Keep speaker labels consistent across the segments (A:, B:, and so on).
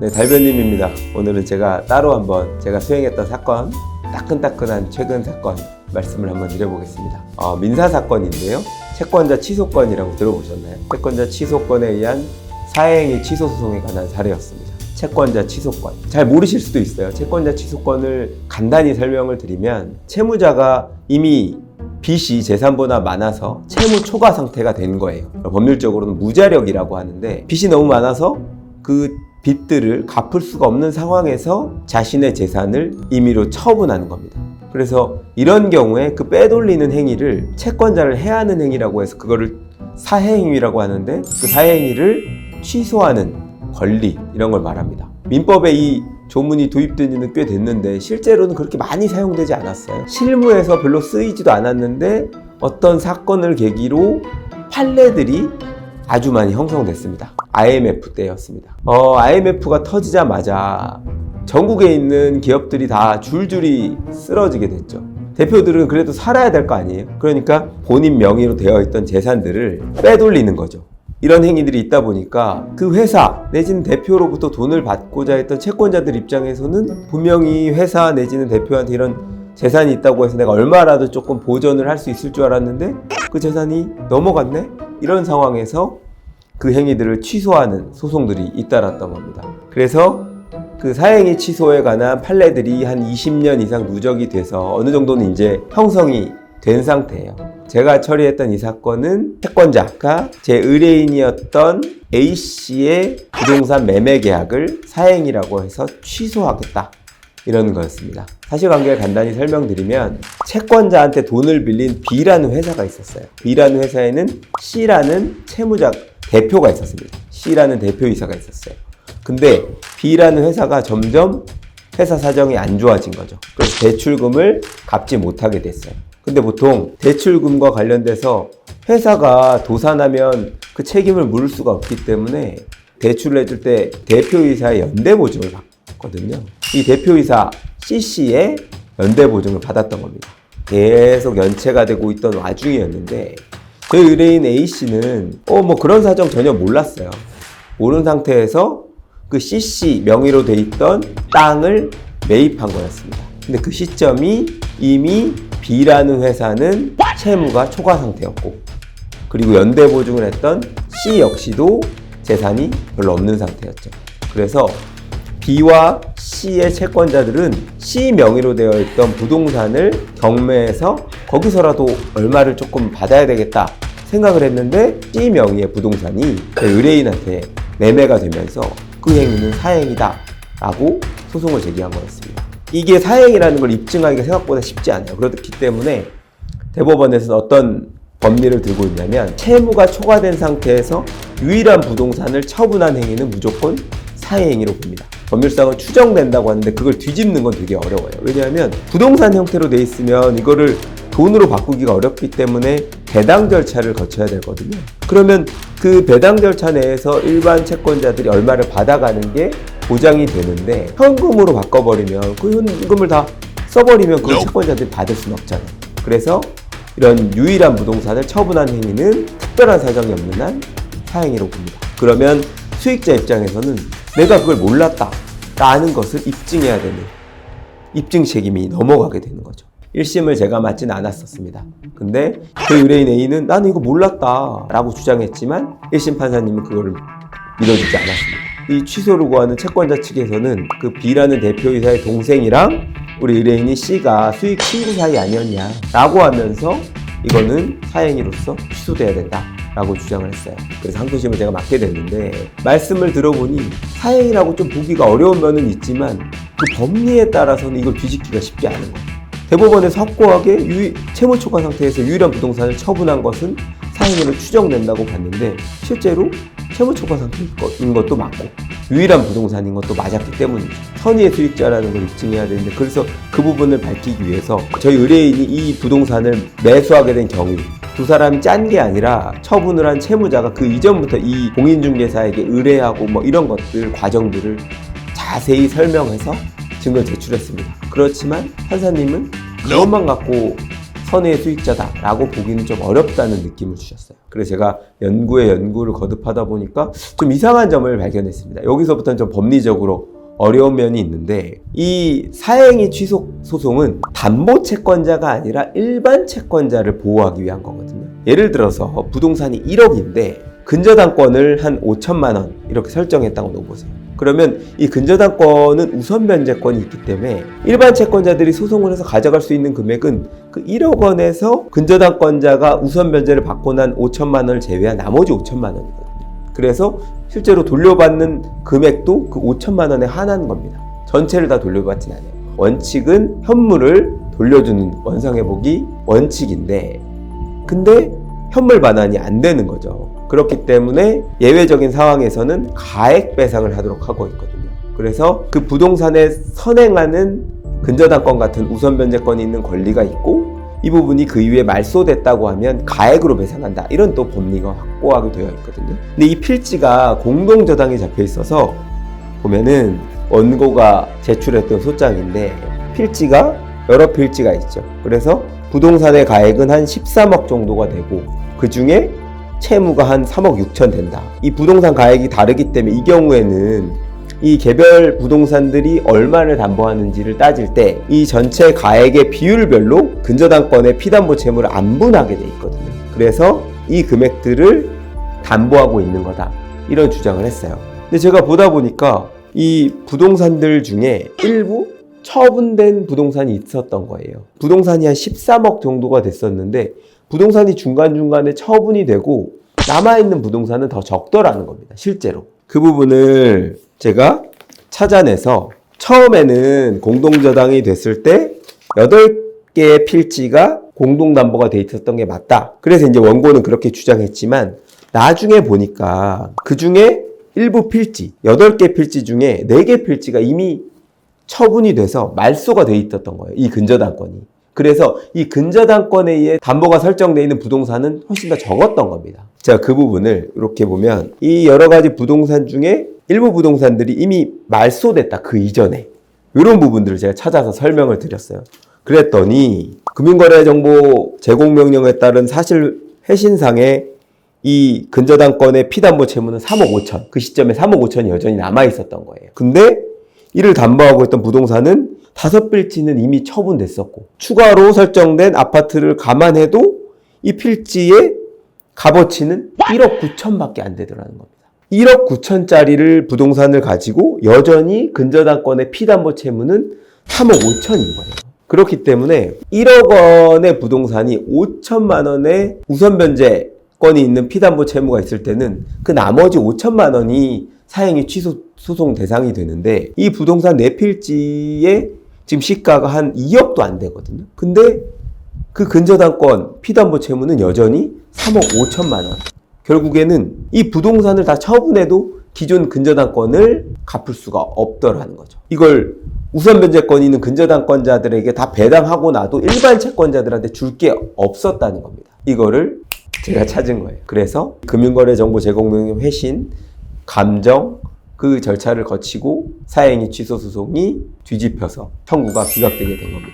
A: 네, 달변님입니다. 오늘은 제가 따로 한번 제가 수행했던 사건, 따끈따끈한 최근 사건 말씀을 한번 드려보겠습니다. 민사사건인데요. 채권자 취소건이라고 들어보셨나요? 채권자 취소건에 의한 사행위 취소 소송에 관한 사례였습니다. 채권자 취소건. 잘 모르실 수도 있어요. 채권자 취소건을 간단히 설명을 드리면 채무자가 이미 빚이 재산보다 많아서 채무 초과 상태가 된 거예요. 법률적으로는 무자력이라고 하는데 빚이 너무 많아서 그 빚들을 갚을 수가 없는 상황에서 자신의 재산을 임의로 처분하는 겁니다. 그래서 이런 경우에 그 빼돌리는 행위를 채권자를 해하는 행위라고 해서 그거를 사해행위라고 하는데 그 사해행위를 취소하는 권리, 이런 걸 말합니다. 민법에 이 조문이 도입된 지는 꽤 됐는데 실제로는 그렇게 많이 사용되지 않았어요. 실무에서 별로 쓰이지도 않았는데 어떤 사건을 계기로 판례들이 아주 많이 형성됐습니다. IMF 때였습니다. IMF가 터지자마자 전국에 있는 기업들이 다 줄줄이 쓰러지게 됐죠. 대표들은 그래도 살아야 될 거 아니에요? 그러니까 본인 명의로 되어 있던 재산들을 빼돌리는 거죠. 이런 행위들이 있다 보니까 그 회사 내지는 대표로부터 돈을 받고자 했던 채권자들 입장에서는 분명히 회사 내지는 대표한테 이런 재산이 있다고 해서 내가 얼마라도 조금 보전을 할 수 있을 줄 알았는데 그 재산이 넘어갔네? 이런 상황에서 그 행위들을 취소하는 소송들이 잇따랐던 겁니다. 그래서 그 사행위 취소에 관한 판례들이 한 20년 이상 누적이 돼서 어느 정도는 이제 형성이 된 상태예요. 제가 처리했던 이 사건은 채권자가 제 의뢰인이었던 A씨의 부동산 매매 계약을 사행위라고 해서 취소하겠다, 이런 거였습니다. 사실관계를 간단히 설명드리면 채권자한테 돈을 빌린 B라는 회사가 있었어요. B라는 회사에는 C라는 채무자 대표가 있었습니다. C라는 대표이사가 있었어요. 근데 B라는 회사가 점점 회사 사정이 안 좋아진 거죠. 그래서 대출금을 갚지 못하게 됐어요. 근데 보통 대출금과 관련돼서 회사가 도산하면 그 책임을 물을 수가 없기 때문에 대출을 해줄 때 대표이사의 연대보증을 받거든요. 이 대표이사 C씨의 연대보증을 받았던 겁니다. 계속 연체가 되고 있던 와중이었는데 저희 의뢰인 A씨는 뭐 그런 사정 전혀 몰랐어요. 모르는 상태에서 그 C씨 명의로 돼 있던 땅을 매입한 거였습니다. 근데 그 시점이 이미 B라는 회사는 채무가 초과 상태였고, 그리고 연대 보증을 했던 C 역시도 재산이 별로 없는 상태였죠. 그래서 B와 C의 채권자들은 C 명의로 되어 있던 부동산을 경매해서 거기서라도 얼마를 조금 받아야 되겠다 생각을 했는데 C 명의의 부동산이 의뢰인한테 매매가 되면서 그 행위는 사행이다 라고 소송을 제기한 거였습니다. 이게 사행이라는 걸 입증하기가 생각보다 쉽지 않아요. 그렇기 때문에 대법원에서는 어떤 법리를 들고 있냐면 채무가 초과된 상태에서 유일한 부동산을 처분한 행위는 무조건 사행행위로 봅니다. 법률상은 추정된다고 하는데 그걸 뒤집는 건 되게 어려워요. 왜냐하면 부동산 형태로 돼 있으면 이거를 돈으로 바꾸기가 어렵기 때문에 배당 절차를 거쳐야 되거든요. 그러면 그 배당 절차 내에서 일반 채권자들이 얼마를 받아가는 게 보장이 되는데 현금으로 바꿔버리면 그 현금을 다 써버리면 그 채권자들이 받을 수는 없잖아요. 그래서 이런 유일한 부동산을 처분한 행위는 특별한 사정이 없는 한 사행위로 봅니다. 그러면 수익자 입장에서는 내가 그걸 몰랐다 라는 것을 입증해야 되는 입증 책임이 넘어가게 되는 거죠. 1심을 제가 맞진 않았었습니다. 근데 그 의뢰인 A는 나는 이거 몰랐다 라고 주장했지만 1심 판사님은 그거를 믿어주지 않았습니다. 이 취소를 구하는 채권자 측에서는 그 B라는 대표이사의 동생이랑 우리 의뢰인이 C가 수익 친구 사이 아니었냐 라고 하면서 이거는 사행위로서 취소돼야 된다 라고 주장을 했어요. 그래서 항소심을 제가 맡게 됐는데 말씀을 들어보니 사행이라고 좀 보기가 어려운 면은 있지만 그 법리에 따라서는 이걸 뒤집기가 쉽지 않은 거예요. 대법원에서 확고하게 채무 초과 상태에서 유일한 부동산을 처분한 것은 사행위로 추정된다고 봤는데 실제로 채무 초과 상태인 것도 맞고 유일한 부동산인 것도 맞았기 때문이죠. 선의의 수익자라는 걸 입증해야 되는데 그래서 그 부분을 밝히기 위해서 저희 의뢰인이 이 부동산을 매수하게 된 경위 두 사람이 짠 게 아니라 처분을 한 채무자가 그 이전부터 이 공인중개사에게 의뢰하고 뭐 이런 것들 과정들을 자세히 설명해서 증거를 제출했습니다. 그렇지만 판사님은 그것만 갖고 선의의 수익자다라고 보기는 좀 어렵다는 느낌을 주셨어요. 그래서 제가 연구를 거듭하다 보니까 좀 이상한 점을 발견했습니다. 여기서부터는 좀 법리적으로 어려운 면이 있는데, 이 사행위 취소 소송은 담보 채권자가 아니라 일반 채권자를 보호하기 위한 거거든요. 예를 들어서 부동산이 1억인데 근저당권을 한 5천만 원 이렇게 설정했다고 놓으세요. 그러면 이 근저당권은 우선 변제권이 있기 때문에 일반 채권자들이 소송을 해서 가져갈 수 있는 금액은 그 1억 원에서 근저당권자가 우선 변제를 받고 난 5천만 원을 제외한 나머지 5천만 원이거든요. 그래서 실제로 돌려받는 금액도 그 5천만 원에 한하는 겁니다. 전체를 다 돌려받진 않아요. 원칙은 현물을 돌려주는 원상회복이 원칙인데, 근데 현물 반환이 안 되는 거죠. 그렇기 때문에 예외적인 상황에서는 가액 배상을 하도록 하고 있거든요. 그래서 그 부동산에 선행하는 근저당권 같은 우선 변제권이 있는 권리가 있고, 이 부분이 그 이후에 말소됐다고 하면 가액으로 배상한다, 이런 또 법리가 확보하게 되어 있거든요. 근데 이 필지가 공동저당에 잡혀 있어서 보면은 원고가 제출했던 소장인데 필지가 여러 필지가 있죠. 그래서 부동산의 가액은 한 13억 정도가 되고 그 중에 채무가 한 3억 6천 된다. 이 부동산 가액이 다르기 때문에 이 경우에는 이 개별 부동산들이 얼마를 담보하는지를 따질 때 이 전체 가액의 비율별로 근저당권의 피담보 채무를 안분하게 돼 있거든요. 그래서 이 금액들을 담보하고 있는 거다, 이런 주장을 했어요. 근데 제가 보다 보니까 이 부동산들 중에 일부 처분된 부동산이 있었던 거예요. 부동산이 한 13억 정도가 됐었는데 부동산이 중간중간에 처분이 되고 남아있는 부동산은 더 적더라는 겁니다. 실제로 그 부분을 제가 찾아내서, 처음에는 공동저당이 됐을 때 8개의 필지가 공동담보가 돼 있었던 게 맞다. 그래서 이제 원고는 그렇게 주장했지만 나중에 보니까 그 중에 일부 필지, 8개 필지 중에 4개 필지가 이미 처분이 돼서 말소가 돼 있었던 거예요. 이 근저당권이. 그래서 이 근저당권에 의해 담보가 설정되어 있는 부동산은 훨씬 더 적었던 겁니다. 자, 그 부분을 이렇게 보면 이 여러 가지 부동산 중에 일부 부동산들이 이미 말소됐다, 그 이전에. 이런 부분들을 제가 찾아서 설명을 드렸어요. 그랬더니 금융거래정보 제공명령에 따른 사실 회신상에 이 근저당권의 피담보 채무는 3억 5천, 그 시점에 3억 5천이 여전히 남아있었던 거예요. 근데 이를 담보하고 있던 부동산은 5필지는 이미 처분됐었고, 추가로 설정된 아파트를 감안해도 이 필지의 값어치는 1억 9천밖에 안 되더라는 겁니다. 1억 9천짜리를 부동산을 가지고 여전히 근저당권의 피담보 채무는 3억 5천인 거예요. 그렇기 때문에 1억 원의 부동산이 5천만 원의 우선 변제권이 있는 피담보 채무가 있을 때는 그 나머지 5천만 원이 사행위 취소 소송 대상이 되는데, 이 부동산 4필지의 지금 시가가 한 2억도 안 되거든요. 근데 그 근저당권 피담보 채무는 여전히 3억 5천만 원. 결국에는 이 부동산을 다 처분해도 기존 근저당권을 갚을 수가 없더라는 거죠. 이걸 우선 변제권이 있는 근저당권자들에게 다 배당하고 나도 일반 채권자들한테 줄 게 없었다는 겁니다. 이거를 제가 찾은 거예요. 그래서 금융거래정보 제공명령 회신, 감정, 그 절차를 거치고 사행위 취소 소송이 뒤집혀서 청구가 기각되게 된 겁니다.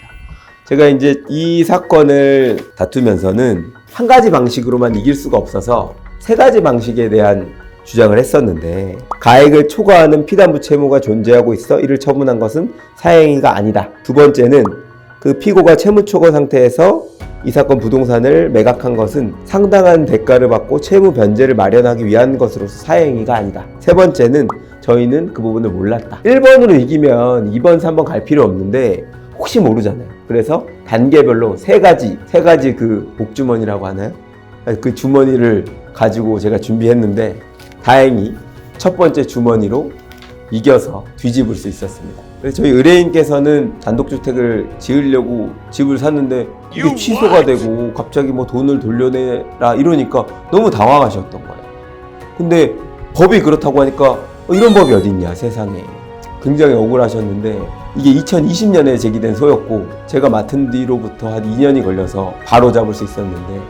A: 제가 이제 이 사건을 다투면서는 한 가지 방식으로만 이길 수가 없어서 3가지 방식에 대한 주장을 했었는데, 가액을 초과하는 피담보 채무가 존재하고 있어 이를 처분한 것은 사행위가 아니다. 2번째는 그 피고가 채무 초과 상태에서 이 사건 부동산을 매각한 것은 상당한 대가를 받고 채무 변제를 마련하기 위한 것으로서 사행위가 아니다. 3번째는 저희는 그 부분을 몰랐다. 1번으로 이기면 2번, 3번 갈 필요 없는데 혹시 모르잖아요. 그래서 단계별로 3가지 그 복주머니라고 하나요? 그 주머니를 가지고 제가 준비했는데 다행히 첫 번째 주머니로 이겨서 뒤집을 수 있었습니다. 그래서 저희 의뢰인께서는 단독주택을 지으려고 집을 샀는데 이게 취소가 되고 갑자기 뭐 돈을 돌려내라 이러니까 너무 당황하셨던 거예요. 근데 법이 그렇다고 하니까 이런 법이 어딨냐 세상에. 굉장히 억울하셨는데, 이게 2020년에 제기된 소였고 제가 맡은 뒤로부터 한 2년이 걸려서 바로 잡을 수 있었는데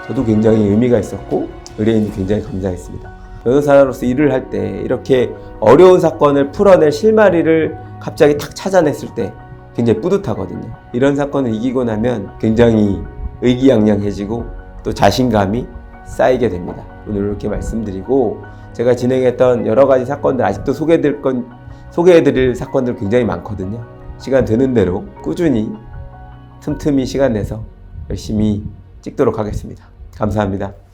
A: 저도 굉장히 의미가 있었고 의뢰인이 굉장히 감사했습니다. 변호사로서 일을 할 때 이렇게 어려운 사건을 풀어낼 실마리를 갑자기 탁 찾아냈을 때 굉장히 뿌듯하거든요. 이런 사건을 이기고 나면 굉장히 의기양양해지고 또 자신감이 쌓이게 됩니다. 오늘 이렇게 말씀드리고 제가 진행했던 여러 가지 사건들 아직도 소개해드릴 사건들 굉장히 많거든요. 시간 되는 대로 꾸준히 틈틈이 시간 내서 열심히 찍도록 하겠습니다. 감사합니다.